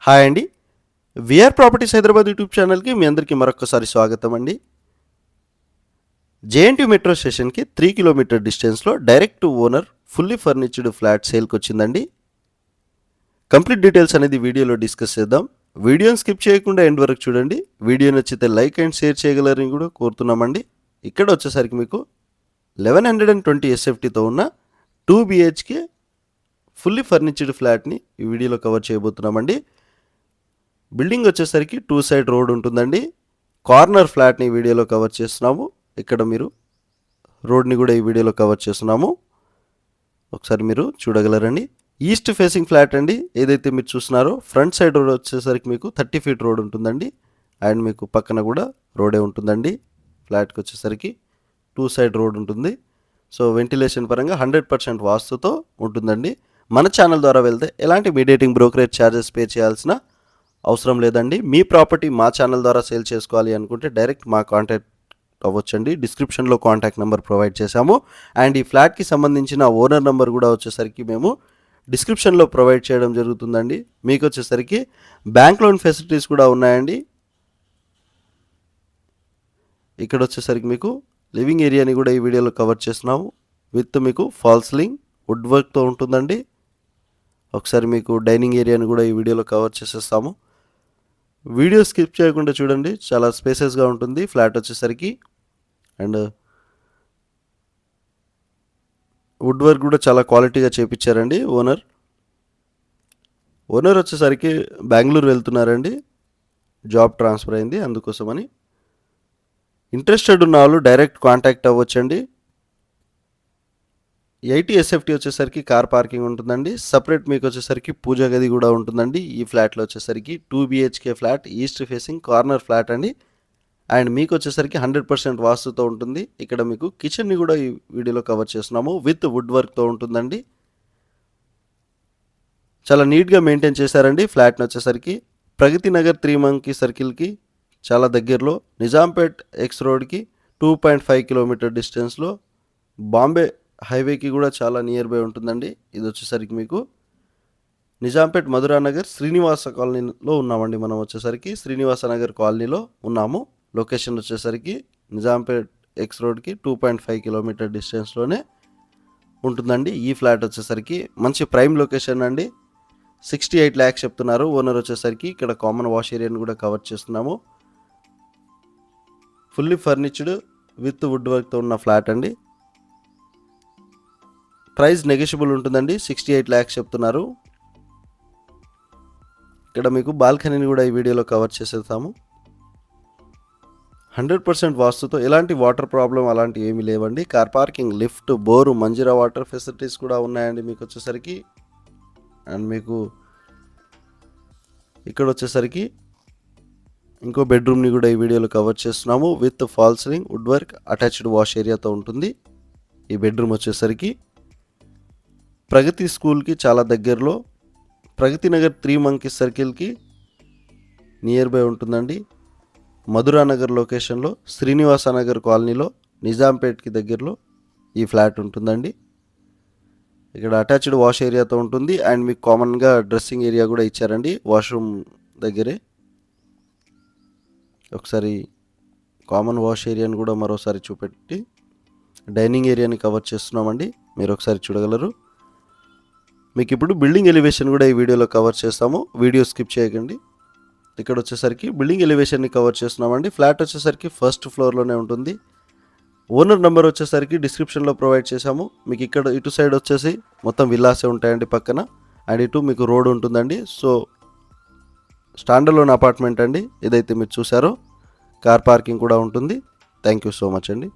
Hi అండి. VR properties Hyderabad YouTube ఛానల్కి మీ అందరికీ మరొకసారి స్వాగతం అండి. జేఎన్టీ మెట్రో స్టేషన్కి 3 కిలోమీటర్ డిస్టెన్స్లో direct to owner fully ఫర్నిచర్డ్ flat సేల్కి వచ్చిందండి. కంప్లీట్ డీటెయిల్స్ అనేది వీడియోలో డిస్కస్ చేద్దాం. వీడియోని స్కిప్ చేయకుండా ఎండ్ వరకు చూడండి. వీడియో నచ్చితే లైక్ అండ్ షేర్ చేయగలరని కూడా కోరుతున్నామండి. ఇక్కడ వచ్చేసరికి మీకు 1120 SFTతో ఉన్న 2 BHK ఫుల్లీ ఫర్నిచర్డ్ ఫ్లాట్ని ఈ వీడియోలో కవర్ చేయబోతున్నామండి. బిల్డింగ్ వచ్చేసరికి 2 సైడ్ రోడ్ ఉంటుందండి. కార్నర్ ఫ్లాట్ని ఈ వీడియోలో కవర్ చేస్తున్నాము. ఇక్కడ మీరు రోడ్ని కూడా ఈ వీడియోలో కవర్ చేస్తున్నాము. ఒకసారి మీరు చూడగలరండి. ఈస్ట్ ఫేసింగ్ ఫ్లాట్ అండి. ఏదైతే మీరు చూస్తున్నారో ఫ్రంట్ సైడ్ రోడ్ వచ్చేసరికి మీకు 30 ఫీట్ రోడ్ ఉంటుందండి. అండ్ మీకు పక్కన కూడా రోడే ఉంటుందండి. ఫ్లాట్కి వచ్చేసరికి 2 సైడ్ రోడ్ ఉంటుంది. సో వెంటిలేషన్ పరంగా 100% వాస్తుతో ఉంటుందండి. మన ఛానల్ ద్వారా వెళ్తే ఎలాంటి మీడియేటింగ్ బ్రోకరేజ్ ఛార్జెస్ పే చేయాల్సిన అవసరం లేదండి. మీ ప్రాపర్టీ మా ఛానల్ ద్వారా సేల్ చేసుకోవాలి అనుకుంటే డైరెక్ట్ మా కాంటాక్ట్ అవ్వచ్చండి. డిస్క్రిప్షన్లో కాంటాక్ట్ నెంబర్ ప్రొవైడ్ చేశాము. అండ్ ఈ ఫ్లాట్కి సంబంధించిన ఓనర్ నెంబర్ కూడా వచ్చేసరికి మేము డిస్క్రిప్షన్లో ప్రొవైడ్ చేయడం జరుగుతుందండి. మీకు వచ్చేసరికి బ్యాంక్ లోన్ ఫెసిలిటీస్ కూడా ఉన్నాయండి. ఇక్కడ వచ్చేసరికి మీకు లివింగ్ ఏరియాని కూడా ఈ వీడియోలో కవర్ చేస్తున్నాము. విత్ మీకు ఫాల్ సీలింగ్ వుడ్ వర్క్తో ఉంటుందండి. ఒకసారి మీకు డైనింగ్ ఏరియాని కూడా ఈ వీడియోలో కవర్ చేసేస్తాము. వీడియో స్కిప్ చేయకుండా చూడండి. చాలా స్పేసెస్గా ఉంటుంది ఫ్లాట్ వచ్చేసరికి. అండ్ వుడ్ వర్క్ కూడా చాలా క్వాలిటీగా చేపించారండి ఓనర్ వచ్చేసరికి బెంగళూరు వెళ్తున్నారండి. జాబ్ ట్రాన్స్ఫర్ అయింది, అందుకోసమని. ఇంట్రెస్టెడ్ ఉన్న వాళ్ళు డైరెక్ట్ కాంటాక్ట్ అవ్వచ్చండి. 80 SFT వచ్చేసరికి కార్ పార్కింగ్ ఉంటుందండి. సపరేట్ మీకు వచ్చేసరికి పూజా గది కూడా ఉంటుందండి. ఈ ఫ్లాట్లో వచ్చేసరికి 2 BHK flat, east facing corner flat అండి. అండ్ మీకు వచ్చేసరికి 100% వాస్తుతో ఉంటుంది. ఇక్కడ మీకు కిచెన్ని కూడా ఈ వీడియోలో కవర్ చేస్తున్నాము. విత్ వుడ్ వర్క్తో ఉంటుందండి. చాలా నీట్గా మెయింటైన్ చేశారండి ఫ్లాట్ని వచ్చేసరికి. ప్రగతి నగర్ 3 మంకీ సర్కిల్కి చాలా దగ్గరలో, నిజాంపేట్ ఎక్స్ రోడ్కి 2.5 కిలోమీటర్ డిస్టెన్స్లో, బాంబే హైవేకి కూడా చాలా నియర్ బై ఉంటుందండి. ఇది వచ్చేసరికి మీకు నిజాంపేట్ మధురానగర్ శ్రీనివాస కాలనీలో ఉన్నామండి. మనం వచ్చేసరికి శ్రీనివాస నగర్ కాలనీలో ఉన్నాము. లొకేషన్ వచ్చేసరికి నిజాంపేట్ ఎక్స్ రోడ్కి 2.5 కిలోమీటర్ డిస్టెన్స్లోనే ఉంటుందండి. ఈ ఫ్లాట్ వచ్చేసరికి మంచి ప్రైమ్ లొకేషన్ అండి. 68 lakhs చెప్తున్నారు ఓనర్ వచ్చేసరికి. ఇక్కడ కామన్ వాష్ ఏరియాని కూడా కవర్ చేస్తున్నాము. ఫుల్లీ ఫర్నిచర్డ్ విత్ వుడ్ వర్క్తో ఉన్న ఫ్లాట్ అండి. ప్రైస్ నెగోషియబుల్ ఉంటుందండి. 68 lakhs చెప్తున్నారు. ఇక్కడ మీకు బాల్కనీని కూడా ఈ వీడియోలో కవర్ చేసేస్తాము. 100% వాస్తుతో, ఎలాంటి వాటర్ ప్రాబ్లం అలాంటి ఏమీ లేవండి. Car parking, lift, bore, Manjira water facilities కూడా ఉన్నాయండి మీకు వచ్చేసరికి. అండ్ మీకు ఇక్కడ వచ్చేసరికి ఇంకో బెడ్రూమ్ని కూడా ఈ వీడియోలో కవర్ చేస్తున్నాము. With fall ceiling, wood work, attached wash ఏరియాతో ఉంటుంది. ఈ బెడ్రూమ్ వచ్చేసరికి ప్రగతి స్కూల్కి చాలా దగ్గరలో, ప్రగతి నగర్ 3 మంకీ సర్కిల్కి నియర్ బై ఉంటుందండి. మధురానగర్ లొకేషన్లో, శ్రీనివాస నగర్ కాలనీలో, నిజాంపేట్కి దగ్గరలో ఈ ఫ్లాట్ ఉంటుందండి. ఇక్కడ అటాచ్డ్ వాష్ ఏరియాతో ఉంటుంది. అండ్ మీకు కామన్గా డ్రెస్సింగ్ ఏరియా కూడా ఇచ్చారండి వాష్రూమ్ దగ్గరే. ఒకసారి కామన్ వాష్ ఏరియాని కూడా మరోసారి చూపెట్టి డైనింగ్ ఏరియాని కవర్ చేస్తున్నామండి. మీరు ఒకసారి చూడగలరు. మీకు ఇప్పుడు బిల్డింగ్ ఎలివేషన్ కూడా ఈ వీడియోలో కవర్ చేస్తాము. వీడియో స్కిప్ చేయకండి. ఇక్కడ వచ్చేసరికి బిల్డింగ్ ఎలివేషన్ని కవర్ చేస్తున్నామండి. ఫ్లాట్ వచ్చేసరికి ఫస్ట్ ఫ్లోర్లోనే ఉంటుంది. ఓనర్ నెంబర్ వచ్చేసరికి డిస్క్రిప్షన్లో ప్రొవైడ్ చేశాము. మీకు ఇక్కడ ఇటు సైడ్ వచ్చేసి మొత్తం విల్లాసే ఉంటాయండి పక్కన. అండ్ ఇటు మీకు రోడ్ ఉంటుందండి. సో స్టాండర్లోన్ అపార్ట్మెంట్ అండి. ఏదైతే మీరు చూసారో కార్ పార్కింగ్ కూడా ఉంటుంది. థ్యాంక్ యూ సో మచ్ అండి.